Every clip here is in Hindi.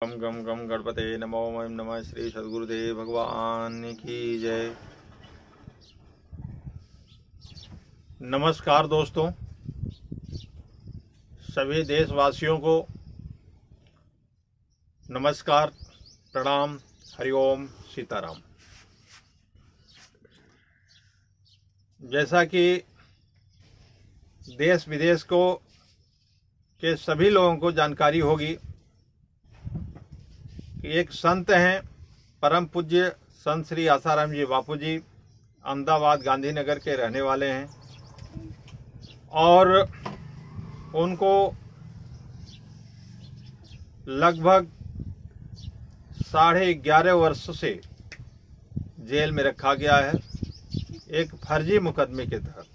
गम गम गम गणपते नमो ओम नमः श्री सद्गुरुदेव भगवान की जय। नमस्कार दोस्तों, सभी देशवासियों को नमस्कार, प्रणाम, हरिओम, सीताराम। जैसा कि देश विदेश के सभी लोगों को जानकारी होगी कि एक संत हैं, परम पूज्य संत श्री आसाराम जी बापू जी, अहमदाबाद गांधीनगर के रहने वाले हैं और उनको लगभग 11.5 वर्ष से जेल में रखा गया है एक फर्जी मुकदमे के तहत,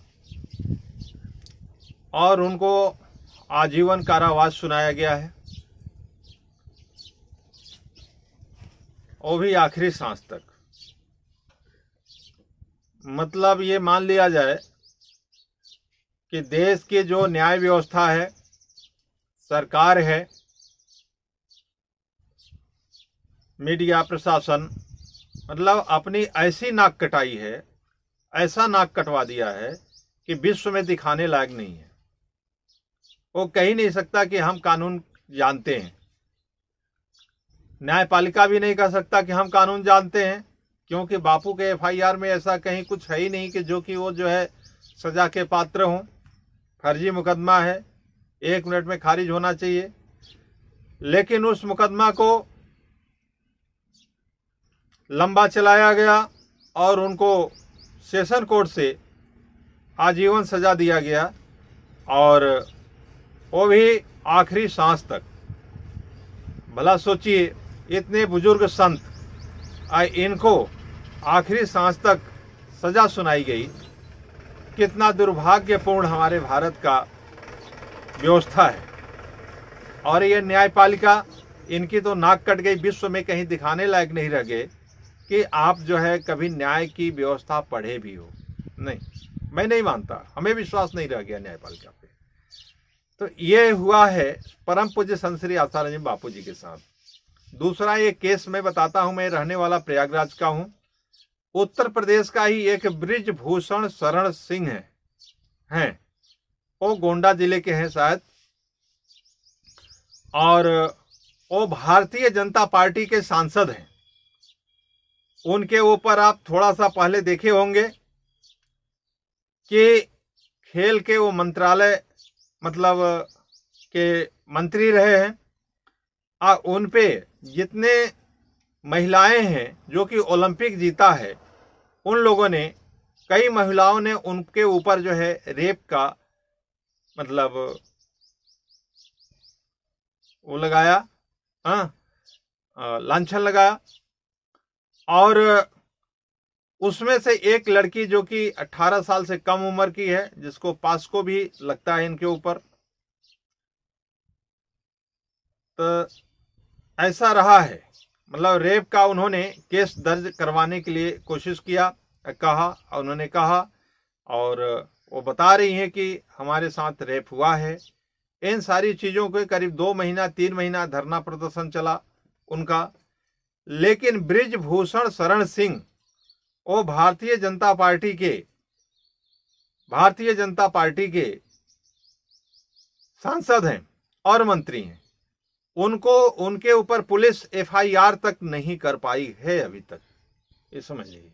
और उनको आजीवन कारावास सुनाया गया है, वो भी आखिरी सांस तक। मतलब ये मान लिया जाए कि देश की जो न्याय व्यवस्था है, सरकार है, मीडिया प्रशासन, मतलब अपनी ऐसी नाक कटाई है, ऐसा नाक कटवा दिया है कि विश्व में दिखाने लायक नहीं है। वो कह ही नहीं सकता कि हम कानून जानते हैं, न्यायपालिका भी नहीं कह सकता कि हम कानून जानते हैं, क्योंकि बापू के एफआईआर में ऐसा कहीं कुछ है ही नहीं कि जो कि वो जो है सजा के पात्र हों। फर्जी मुकदमा है, 1 मिनट में खारिज होना चाहिए, लेकिन उस मुकदमा को लंबा चलाया गया और उनको सेशन कोर्ट से आजीवन सजा दिया गया, और वो भी आखिरी सांस तक। भला सोचिए, इतने बुजुर्ग संत, इनको आखिरी सांस तक सजा सुनाई गई। कितना दुर्भाग्यपूर्ण हमारे भारत का व्यवस्था है। और ये न्यायपालिका, इनकी तो नाक कट गई, विश्व में कहीं दिखाने लायक नहीं रह गए कि आप जो है कभी न्याय की व्यवस्था पढ़े भी हो। नहीं, मैं नहीं मानता, हमें विश्वास नहीं रह गया न्यायपालिका पे। तो ये हुआ है परम पूज्य संत श्री आसाराम जी बापू जी के साथ। दूसरा ये केस मैं बताता हूं, मैं रहने वाला प्रयागराज का हूं, उत्तर प्रदेश का ही एक बृजभूषण शरण सिंह हैं, वो गोंडा जिले के हैं शायद, और वो भारतीय जनता पार्टी के सांसद हैं। उनके ऊपर आप थोड़ा सा पहले देखे होंगे कि खेल के वो मंत्रालय मतलब के मंत्री रहे हैं, उन पे जितने महिलाएं हैं जो कि ओलंपिक जीता है, उन लोगों ने, कई महिलाओं ने उनके ऊपर जो है रेप का मतलब वो लगाया, लांछन लगाया। और उसमें से एक लड़की जो कि 18 साल से कम उम्र की है, जिसको पास्को भी लगता है इनके ऊपर, तो ऐसा रहा है। मतलब रेप का उन्होंने केस दर्ज करवाने के लिए कोशिश किया, उन्होंने कहा, और वो बता रही हैं कि हमारे साथ रेप हुआ है। इन सारी चीज़ों के करीब 2 महीना 3 महीना धरना प्रदर्शन चला उनका। लेकिन बृजभूषण शरण सिंह वो भारतीय जनता पार्टी के सांसद हैं और मंत्री हैं। उनके ऊपर पुलिस एफआईआर तक नहीं कर पाई है अभी तक, ये समझ लीजिए।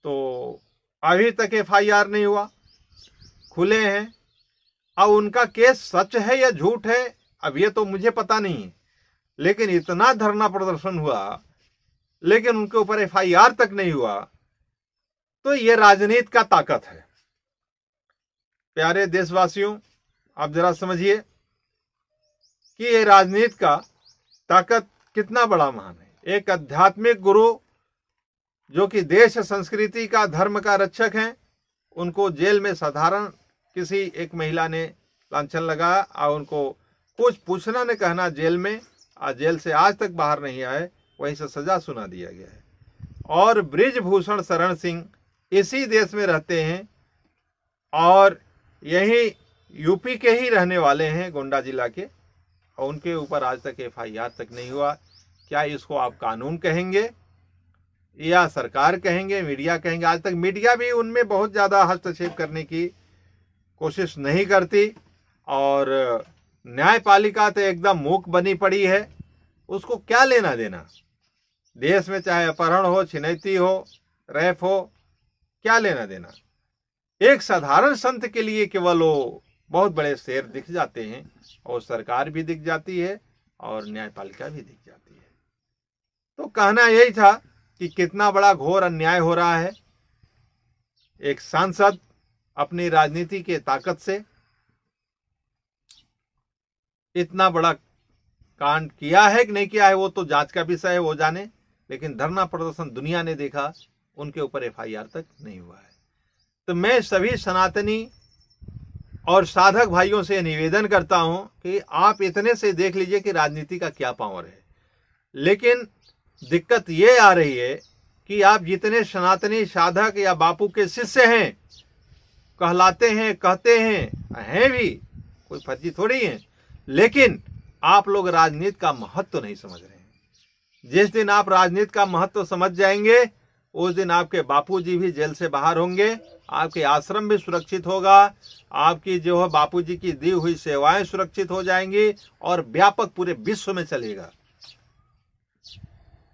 तो अभी तक एफआईआर नहीं हुआ, खुले हैं। अब उनका केस सच है या झूठ है, अब ये तो मुझे पता नहीं है, लेकिन इतना धरना प्रदर्शन हुआ, लेकिन उनके ऊपर एफआईआर तक नहीं हुआ। तो ये राजनीति का ताकत है। प्यारे देशवासियों, आप जरा समझिए कि ये राजनीति का ताकत कितना बड़ा महान है। एक आध्यात्मिक गुरु जो कि देश संस्कृति का, धर्म का रक्षक हैं, उनको जेल में साधारण किसी एक महिला ने लांछन लगाया और उनको कुछ पूछना न कहना जेल में, जेल से आज तक बाहर नहीं आए, वहीं से सजा सुना दिया गया है। और बृजभूषण शरण सिंह इसी देश में रहते हैं और यही यूपी के ही रहने वाले हैं, गोंडा जिला के, और उनके ऊपर आज तक FIR तक नहीं हुआ। क्या इसको आप कानून कहेंगे या सरकार कहेंगे, मीडिया कहेंगे? आज तक मीडिया भी उनमें बहुत ज़्यादा हस्तक्षेप करने की कोशिश नहीं करती और न्यायपालिका तो एकदम मूक बनी पड़ी है। उसको क्या लेना देना? देश में चाहे अपहरण हो, छिनैती हो, रेप हो, क्या लेना देना? एक साधारण संत के लिए केवल वो बहुत बड़े शेर दिख जाते हैं और सरकार भी दिख जाती है और न्यायपालिका भी दिख जाती है। तो कहना यही था कि कितना बड़ा घोर अन्याय हो रहा है। एक सांसद अपनी राजनीति के ताकत से इतना बड़ा कांड किया है कि नहीं किया है वो तो जांच का विषय है, वो जाने, लेकिन धरना प्रदर्शन दुनिया ने देखा, उनके ऊपर FIR तक नहीं हुआ है। तो मैं सभी सनातनी और साधक भाइयों से निवेदन करता हूं कि आप इतने से देख लीजिए कि राजनीति का क्या पावर है। लेकिन दिक्कत ये आ रही है कि आप जितने सनातनी साधक या बापू के शिष्य हैं, कहलाते हैं, कहते हैं भी, कोई फर्जी थोड़ी है, लेकिन आप लोग राजनीति का महत्व नहीं समझ रहे हैं। जिस दिन आप राजनीति का महत्व समझ जाएंगे उस दिन आपके बापूजी भी जेल से बाहर होंगे, आपके आश्रम भी सुरक्षित होगा, आपकी जो है बापूजी की दी हुई सेवाएं सुरक्षित हो जाएंगी और व्यापक पूरे विश्व में चलेगा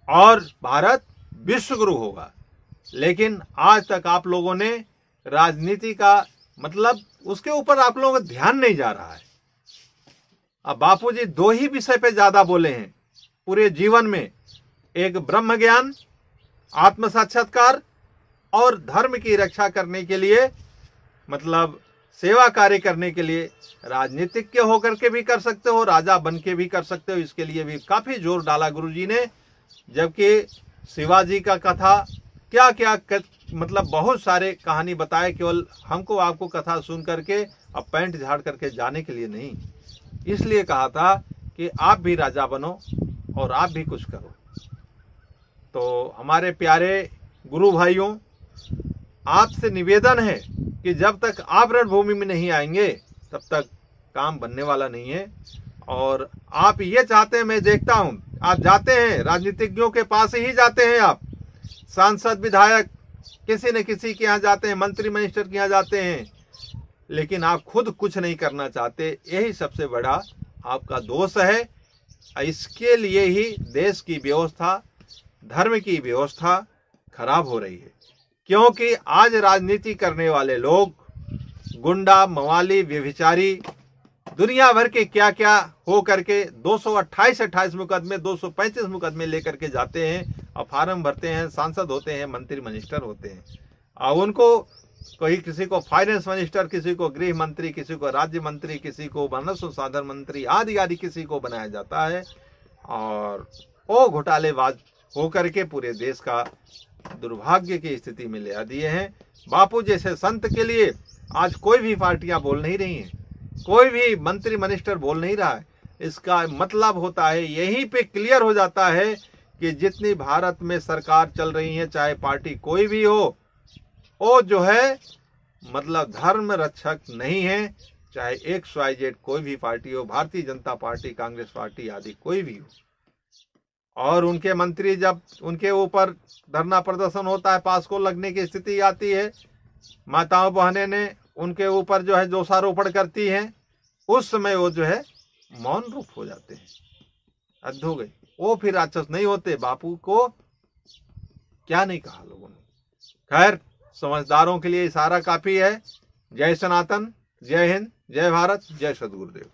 और भारत विश्व गुरु होगा। लेकिन आज तक आप लोगों ने राजनीति का मतलब उसके ऊपर आप लोगों का ध्यान नहीं जा रहा है। अब बापूजी दो ही विषय पे ज्यादा बोले हैं पूरे जीवन में, एक ब्रह्म ज्ञान, आत्म साक्षात्कार और धर्म की रक्षा करने के लिए, मतलब सेवा कार्य करने के लिए। राजनीतिक के होकर के भी कर सकते हो, राजा बन के भी कर सकते हो, इसके लिए भी काफी जोर डाला गुरुजी ने। जबकि शिवाजी का कथा क्या क्या मतलब बहुत सारे कहानी बताए, केवल हमको आपको कथा सुन करके अब पैंट झाड़ करके जाने के लिए नहीं। इसलिए कहा था कि आप भी राजा बनो और आप भी कुछ करो। तो हमारे प्यारे गुरु भाइयों, आपसे निवेदन है कि जब तक आप रणभूमि में नहीं आएंगे तब तक काम बनने वाला नहीं है। और आप ये चाहते हैं, मैं देखता हूं आप जाते हैं राजनीतिज्ञों के पास ही जाते हैं, आप सांसद विधायक किसी न किसी के यहाँ जाते हैं, मंत्री मिनिस्टर के यहाँ जाते हैं, लेकिन आप खुद कुछ नहीं करना चाहते। यही सबसे बड़ा आपका दोष है। इसके लिए ही देश की व्यवस्था, धर्म की व्यवस्था खराब हो रही है। क्योंकि आज राजनीति करने वाले लोग गुंडा, मवाली, व्यभिचारी, दुनिया भर के क्या क्या हो करके 228 मुकदमे, 235 मुकदमे लेकर के जाते हैं और फार्म भरते हैं, सांसद होते हैं, मंत्री मिनिस्टर होते हैं। और उनको कोई किसी को फाइनेंस मिनिस्टर, किसी को गृह मंत्री, किसी को राज्य मंत्री, किसी को मानव संसाधन मंत्री आदि आदि किसी को बनाया जाता है और वो घोटालेबाज होकर के पूरे देश का दुर्भाग्य की स्थिति में ले आ दिए हैं। बापू जैसे संत के लिए आज कोई भी पार्टियां बोल नहीं रही हैं, कोई भी मंत्री मिनिस्टर बोल नहीं रहा है। इसका मतलब होता है, यहीं पे क्लियर हो जाता है कि जितनी भारत में सरकार चल रही है, चाहे पार्टी कोई भी हो, वो जो है मतलब धर्म रक्षक नहीं है। चाहे XYZ कोई भी पार्टी हो, भारतीय जनता पार्टी, कांग्रेस पार्टी आदि कोई भी हो। और उनके मंत्री जब उनके ऊपर धरना प्रदर्शन होता है, पास को लगने की स्थिति आती है, माताओं बहनें ने उनके ऊपर जो है दोषारोपण करती हैं, उस समय वो जो है मौन रूप हो जाते हैं, हद हो गई। वो फिर राक्षस नहीं होते। बापू को क्या नहीं कहा लोगों ने। खैर, समझदारों के लिए इशारा काफी है। जय सनातन, जय हिंद, जय भारत, जय सद्गुरुदेव।